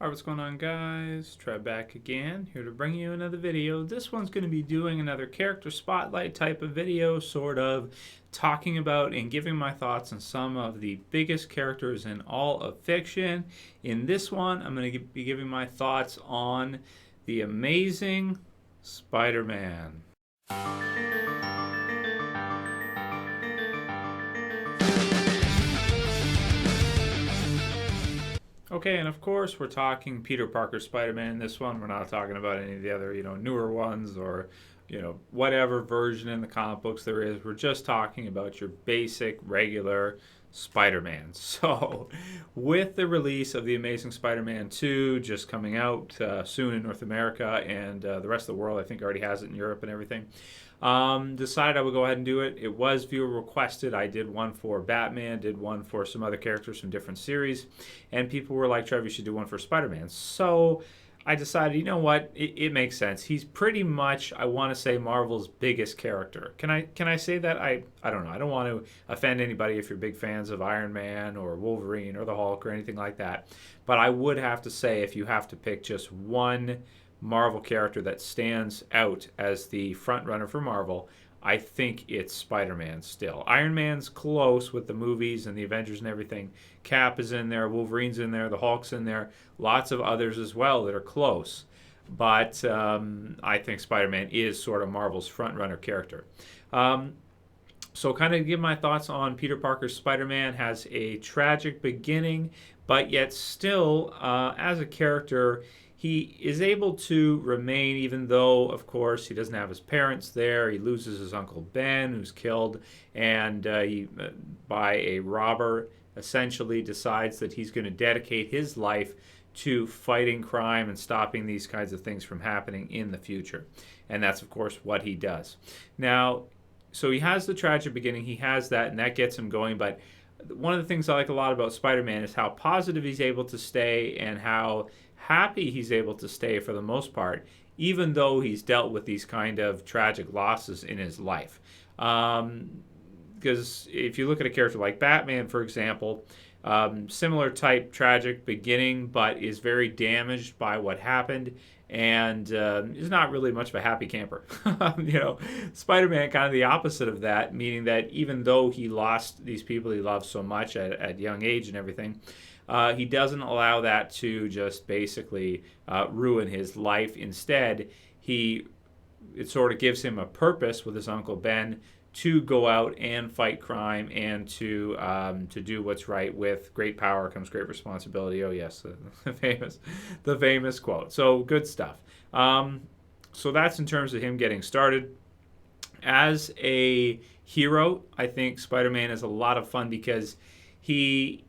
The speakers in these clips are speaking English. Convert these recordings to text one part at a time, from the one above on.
Alright, what's going on, guys? Trev back again, here to bring you another video. This one's going to be doing another character spotlight type of video, sort of talking about and giving my thoughts on some of the biggest characters in all of fiction. In this one, I'm going to be giving my thoughts on the Amazing Spider-Man. Okay, and of course we're talking Peter Parker Spider-Man in this one. We're not talking about any of the other, newer ones or, whatever version in the comic books there is. We're just talking about your basic, regular Spider-Man. So, with the release of The Amazing Spider-Man 2 just coming out soon in North America and the rest of the world, I think already has it in Europe and everything, decided I would go ahead and do it. It was viewer requested. I did one for Batman, did one for some other characters from different series, and people were like, Trev, you should do one for Spider-Man. So I decided, you know what, it makes sense. He's pretty much, I want to say, Marvel's biggest character. Can I say that? I don't know. I don't want to offend anybody if you're big fans of Iron Man or Wolverine or the Hulk or anything like that. But I would have to say, if you have to pick just one Marvel character that stands out as the front runner for Marvel, I think it's Spider-Man still. Iron Man's close with the movies and the Avengers and everything. Cap is in there, Wolverine's in there, the Hulk's in there, lots of others as well that are close. But I think Spider-Man is sort of Marvel's front runner character. So kind of give my thoughts on Peter Parker's Spider-Man. Has a tragic beginning, but yet still, as a character, he is able to remain, even though, of course, he doesn't have his parents there. He loses his Uncle Ben, who's killed, and he, by a robber, essentially decides that he's going to dedicate his life to fighting crime and stopping these kinds of things from happening in the future. And that's, of course, what he does. Now, so he has the tragic beginning. He has that, and that gets him going. But one of the things I like a lot about Spider-Man is how positive he's able to stay and how happy he's able to stay for the most part, even though he's dealt with these kind of tragic losses in his life. Because if you look at a character like Batman, for example, similar type tragic beginning, but is very damaged by what happened and is not really much of a happy camper. Spider-Man kind of the opposite of that, meaning that even though he lost these people he loved so much at young age and everything, he doesn't allow that to just basically ruin his life. Instead, it sort of gives him a purpose with his Uncle Ben to go out and fight crime and to do what's right. With great power comes great responsibility. Oh yes, the famous quote. So good stuff. So that's in terms of him getting started. As a hero, I think Spider-Man is a lot of fun because he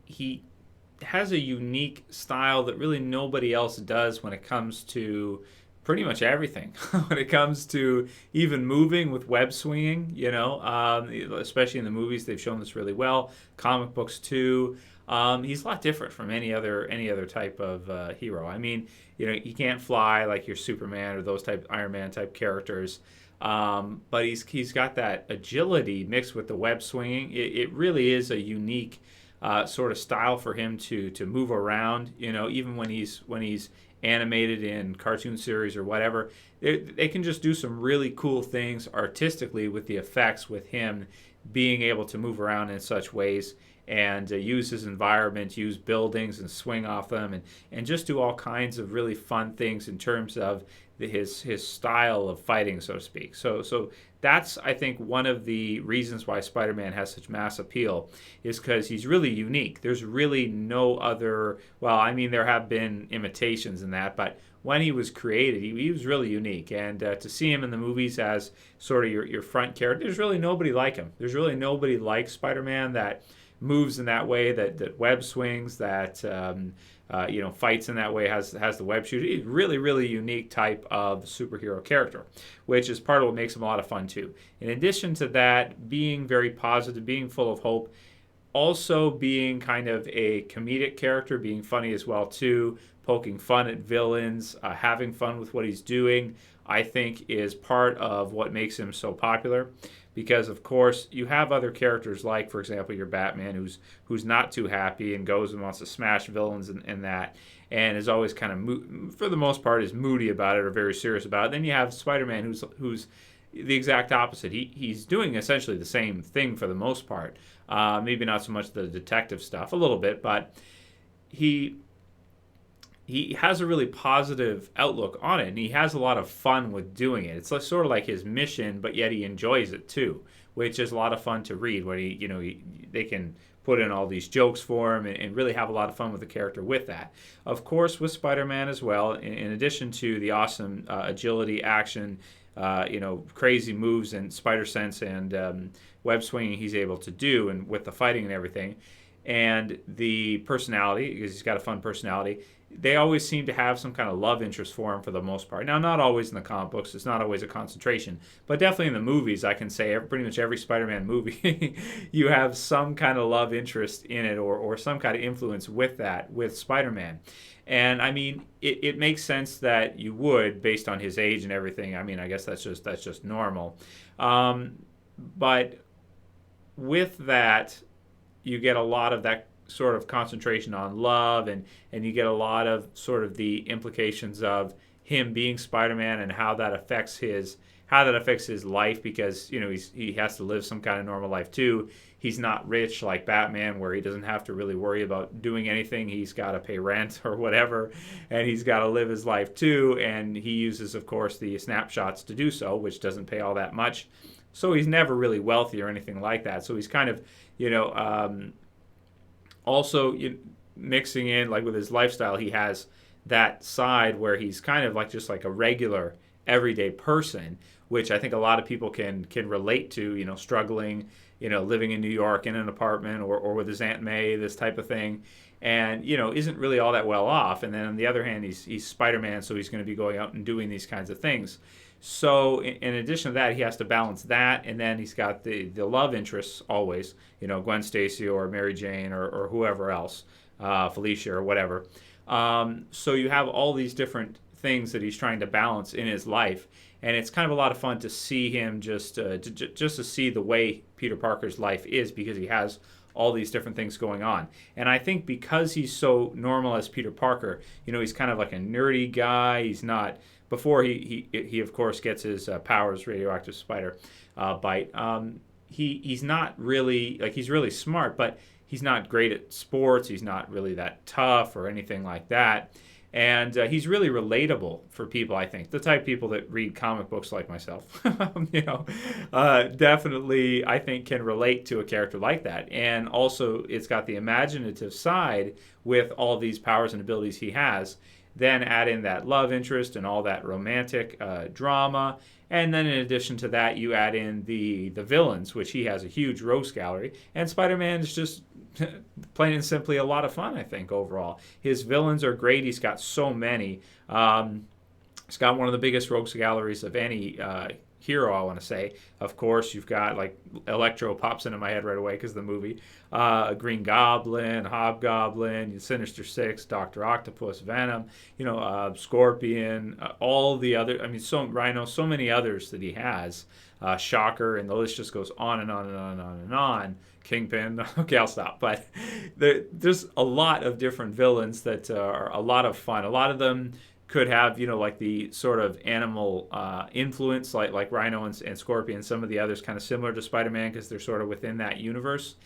has a unique style that really nobody else does when it comes to pretty much everything. When it comes to even moving with web swinging, especially in the movies, they've shown this really well. Comic books too. He's a lot different from any other type of hero. I mean, he can't fly like your Superman or those type Iron Man type characters. But he's got that agility mixed with the web swinging. It really is a unique sort of style for him to move around. Even when he's animated in cartoon series or whatever, they can just do some really cool things artistically with the effects, with him being able to move around in such ways and use his environment, use buildings and swing off them, and just do all kinds of really fun things in terms of his style of fighting, so to speak. So that's, I think, one of the reasons why Spider-Man has such mass appeal, is because he's really unique. There's really no other, well, I mean, there have been imitations in that, but when he was created, he was really unique. And to see him in the movies as sort of your front character, there's really nobody like him. There's really nobody like Spider-Man that moves in that way, that web swings, that fights in that way, has the web shoot. He's really, really unique type of superhero character, which is part of what makes him a lot of fun too. In addition to that, being very positive, being full of hope, also being kind of a comedic character, being funny as well too, poking fun at villains, having fun with what he's doing, I think is part of what makes him so popular. Because of course you have other characters like, for example, your Batman, who's not too happy and goes and wants to smash villains and that. and is always kind of, for the most part, is moody about it or very serious about it. Then you have Spider-Man, who's the exact opposite. He's doing essentially the same thing for the most part. Maybe not so much the detective stuff, a little bit, but he has a really positive outlook on it, and he has a lot of fun with doing it. It's like, sort of like his mission, but yet he enjoys it too, which is a lot of fun to read. When they can put in all these jokes for him and really have a lot of fun with the character with that. Of course, with Spider-Man as well, in addition to the awesome agility, action, crazy moves and spider sense and web swinging he's able to do, and with the fighting and everything, and the personality, because he's got a fun personality, they always seem to have some kind of love interest for him for the most part. Now, not always in the comic books. It's not always a concentration. But definitely in the movies, I can say pretty much every Spider-Man movie, you have some kind of love interest in it, or some kind of influence with that, with Spider-Man. And I mean, it makes sense that you would, based on his age and everything. I mean, I guess that's just normal. But with that, you get a lot of that sort of concentration on love, and you get a lot of sort of the implications of him being Spider-Man and how that affects his life, because he has to live some kind of normal life too. He's not rich like Batman, where he doesn't have to really worry about doing anything. He's got to pay rent or whatever, and he's got to live his life too, and he uses, of course, the snapshots to do so, which doesn't pay all that much. So he's never really wealthy or anything like that. So he's kind of, also mixing in, like, with his lifestyle, he has that side where he's kind of like just like a regular everyday person, which I think a lot of people can relate to, struggling, living in New York in an apartment, or with his Aunt May, this type of thing, and isn't really all that well off. And then on the other hand, he's Spider-Man, so he's going to be going out and doing these kinds of things. So in addition to that, he has to balance that, and then he's got the love interests always, Gwen Stacy or Mary Jane or whoever else, Felicia or whatever. So you have all these different things that he's trying to balance in his life, and it's kind of a lot of fun to see him just to see the way Peter Parker's life is, because he has all these different things going on. And I think because he's so normal as Peter Parker, he's kind of like a nerdy guy. He's not, before he of course gets his powers, radioactive spider bite. He's not really, like, he's really smart, but he's not great at sports. He's not really that tough or anything like that. And he's really relatable for people, I think. The type of people that read comic books like myself, definitely, I think, can relate to a character like that. And also, it's got the imaginative side with all these powers and abilities he has. Then add in that love interest and all that romantic drama. And then in addition to that, you add in the villains, which he has a huge rogues gallery. And Spider-Man is just plain and simply a lot of fun, I think, overall. His villains are great. He's got so many. He's got one of the biggest rogues galleries of any hero, I want to say. Of course, you've got, like, Electro pops into my head right away because of the movie. Green Goblin, Hobgoblin, Sinister Six, Dr. Octopus, Venom, Scorpion, all the other, Rhino, so many others that he has. Shocker, and the list just goes on and on and on and on and on. Kingpin. Okay, I'll stop. But there's a lot of different villains that are a lot of fun. A lot of them could have, like, the sort of animal influence, like Rhino and Scorpion. Some of the others kind of similar to Spider-Man because they're sort of within that universe.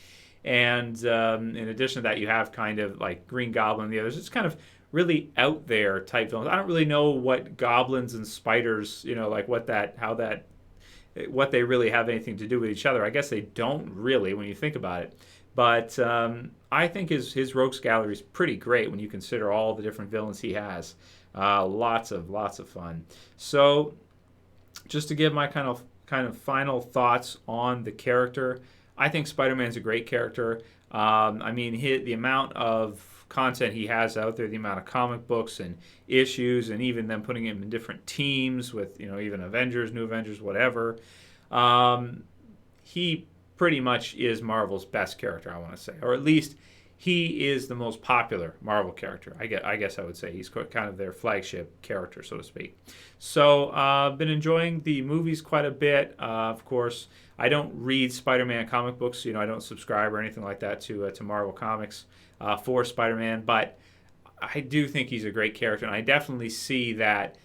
And in addition to that, you have kind of like Green Goblin and the others. It's kind of really out there type villains. I don't really know what goblins and spiders, like what they really have anything to do with each other. I guess they don't really when you think about it. But I think his rogues gallery is pretty great when you consider all the different villains he has. Lots of fun. So just to give my kind of final thoughts on the character, I think Spider-Man's a great character. The amount of content he has out there, the amount of comic books and issues, and even them putting him in different teams with, even Avengers, New Avengers, whatever. He pretty much is Marvel's best character, I want to say, or at least he is the most popular Marvel character. I guess I would say he's kind of their flagship character, so to speak. So I've been enjoying the movies quite a bit. Of course, I don't read Spider-Man comic books. I don't subscribe or anything like that to Marvel Comics for Spider-Man. But I do think he's a great character, and I definitely see that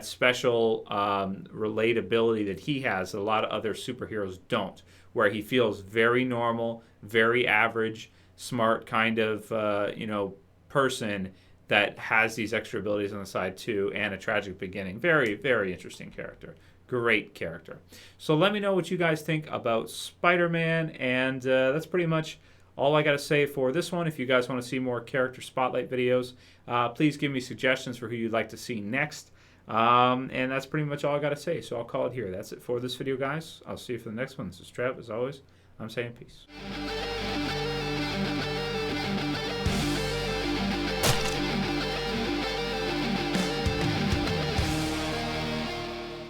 special relatability that he has that a lot of other superheroes don't, where he feels very normal, very average, smart kind of person that has these extra abilities on the side too, and a tragic beginning. Very, very interesting character. Great character. So let me know what you guys think about Spider-Man, and that's pretty much all I got to say for this one. If you guys want to see more character spotlight videos, please give me suggestions for who you'd like to see next. And that's pretty much all I got to say. So I'll call it here. That's it for this video, guys. I'll see you for the next one. This is Trev. As always, I'm saying peace.